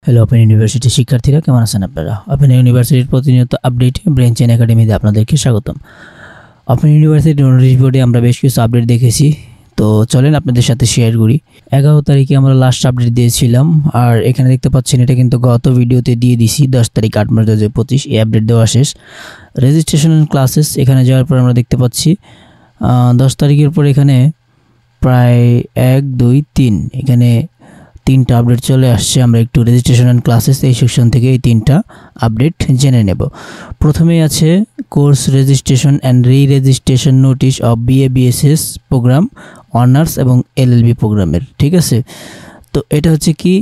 Hello open university শিক্ষার্থীরা, কেমন আছেন আপনারা? ওপেন ইউনিভার্সিটির প্রতিনিয়ত আপডেট ব্রেন চেইন একাডেমিতে আপনাদেরকে স্বাগতম। ওপেন ইউনিভার্সিটির নোটিশ বোর্ডে আমরা বেশ কিছু আপডেট দেখেছি, তো চলেন আপনাদের সাথে শেয়ার করি। 11 তারিখে আমরা লাস্ট আপডেট দিয়েছিলাম, আর এখানে দেখতে পাচ্ছেন এটা কিন্তু গত ভিডিওতে দিয়ে দিছি 10 তারিখ 8 মার্চ 2025 এই আপডেট দেওয়া শেষ। রেজিস্ট্রেশন ক্লাসেস এখানে যাওয়ার পর আমরা দেখতে পাচ্ছি 10 তারিখের পর এখানে প্রায় 1 2 3 এখানে 3টা আপডেট চলে আসছে। আমরা একটু রেজিস্ট্রেশন অ্যান্ড ক্লাসেস এই সেকশন থেকে এই 3টা আপডেট জেনে নেব। প্রথমেই আছে course registration and registration notice of BA/BSS programme, honours এবং LLB প্রোগ্রামের। ঠিক আছে, তো এটা হচ্ছে কি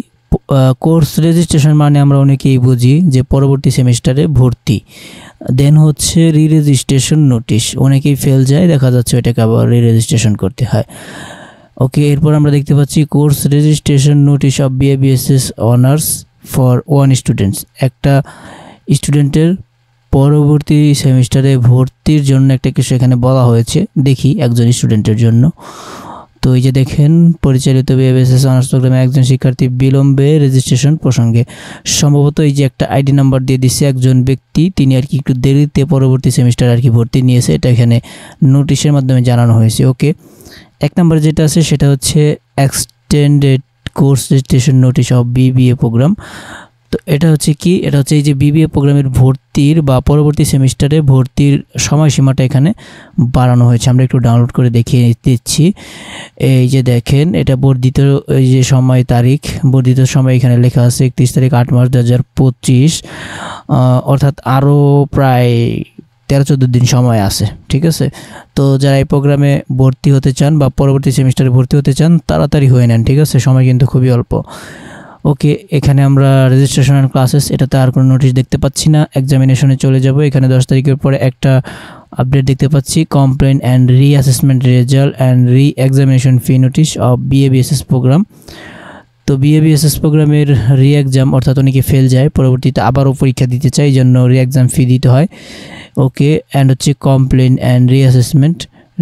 কোর্স রেজিস্ট্রেশন মানে আমরা অনেকেই বুঝি যে পরবর্তী সেমিস্টারে ভর্তি। দেন হচ্ছে রেজিস্ট্রেশন নোটিশ, অনেকেই ফেল যায়, দেখা যাচ্ছে এটাকে আবার রেজিস্ট্রেশন করতে হয়। ওকে, এরপর আমরা দেখতে পাচ্ছি course registration notice of BA/BSS honours for 1 students. একটা স্টুডেন্টের পরবর্তী সেমিস্টারে ভর্তির জন্য একটা কিছু এখানে বলা হয়েছে, দেখি একজন স্টুডেন্টের জন্য। তো এই যে দেখেন, পরিচালিত BA/BSS অনার্স প্রোগ্রামে একজন শিক্ষার্থী বিলম্বে রেজিস্ট্রেশন প্রসঙ্গে সম্ভবত এই যে একটা আইডি নাম্বার দিয়ে দিচ্ছে একজন ব্যক্তি, তিনি আর কি একটু দেরিতে পরবর্তী সেমিস্টার আর কি ভর্তি নিয়েছে, এটা এখানে নোটিশের মাধ্যমে জানানো হয়েছে। ওকে, 1 নম্বর যেটা আছে সেটা হচ্ছে extended course registration notice of BBA programme. তো এটা হচ্ছে কি, এটা হচ্ছে এই যে BBA প্রোগ্রামের ভর্তির বা পরবর্তী সেমিস্টারে ভর্তির সময়সীমাটা এখানে বাড়ানো হয়েছে। আমরা একটু ডাউনলোড করে দেখিয়ে দিচ্ছি। এই যে দেখেন, এটা বর্ধিত এই যে সময় তারিখ, বর্ধিত সময় এখানে লেখা আছে 31 তারিখ 8 মার্চ 2025, অর্থাৎ আরও প্রায় 13-14 দিন সময় আছে। ঠিক আছে, তো যারা এই প্রোগ্রামে ভর্তি হতে চান বা পরবর্তী সেমিস্টারে ভর্তি হতে চান তাড়াতাড়ি হয়ে নেন। ঠিক আছে, সময় কিন্তু খুবই অল্প। ওকে, এখানে আমরা রেজিস্ট্রেশন অ্যান্ড ক্লাসেস এটাতে আর কোনো নোটিশ দেখতে পাচ্ছি না। এক্সামিনেশনে চলে যাব। এখানে 10 তারিখের পরে একটা আপডেট দেখতে পাচ্ছি, complain and assessment result and examination fee notice of BA/BSS programme. তো BA/BSS প্রোগ্রামের এক্সাম অর্থাৎ অনেকে ফেল যায়, পরবর্তীতে আবারও পরীক্ষা দিতে চাই, এই জন্য এক্সাম ফি দিতে হয়। ওকে, অ্যান্ড হচ্ছে কমপ্লেন অ্যান্ড অ্যাসেসমেন্ট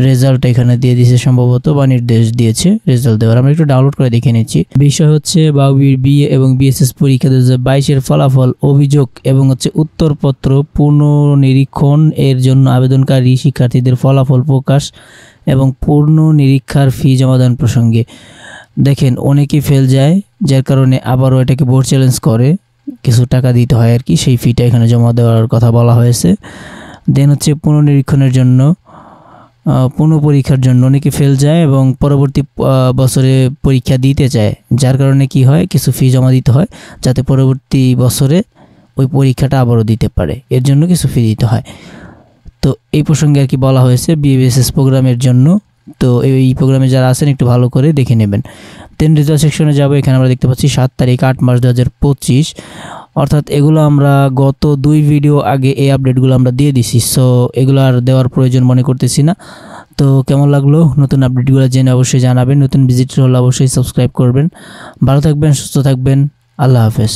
রেজাল্ট এখানে দিয়ে দিয়েছে সম্ভবত, বা নির্দেশ দিয়েছে রেজাল্ট দেওয়ার। আমরা একটু ডাউনলোড করে দেখে নিচ্ছি। বিষয় হচ্ছে বাউবির BA এবং BSS পরীক্ষা 2022-এর ফলাফল, অভিযোগ এবং হচ্ছে উত্তরপত্র পুনর্নিরীক্ষণ এর জন্য আবেদনকারী শিক্ষার্থীদের ফলাফল প্রকাশ এবং পুনর্নিরীক্ষার ফি জমাদান প্রসঙ্গে। দেখেন, অনেকেই ফেল যায়, যার কারণে আবারও এটাকে বোর্ড চ্যালেঞ্জ করে কিছু টাকা দিতে হয় আর কি, সেই ফিটা এখানে জমা দেওয়ার কথা বলা হয়েছে। দেন হচ্ছে পুনর্নিরীক্ষণের জন্য, পুনঃপরীক্ষার জন্য অনেকে ফেল যায় এবং পরবর্তী বছরে পরীক্ষা দিতে চায়, যার কারণে কি হয়, কিছু ফি জমা দিতে হয় যাতে পরবর্তী বছরে ওই পরীক্ষাটা আবারও দিতে পারে, এর জন্য কিছু ফি দিতে হয়। তো এই প্রসঙ্গে আর কি বলা হয়েছে BA/BSS প্রোগ্রামের জন্য। তো এই প্রোগ্রামে যারা আছেন একটু ভালো করে দেখে নেবেন। দেন রেজাল্ট সেকশনে যাব। এখানে আমরা দেখতে পাচ্ছি 7 তারিখ 8 মার্চ 2025, অর্থাৎ এগুলো আমরা গত 2 ভিডিও আগে এই আপডেটগুলো আমরা দিয়ে দিছি, সো এগুলো আর দেওয়ার প্রয়োজন মনে করতেছি না। তো কেমন লাগলো নতুন আপডেটগুলো জেনে অবশ্যই জানাবেন। নতুন ভিজিটর হলে অবশ্যই সাবস্ক্রাইব করবেন। ভালো থাকবেন, সুস্থ থাকবেন, আল্লাহ হাফেজ।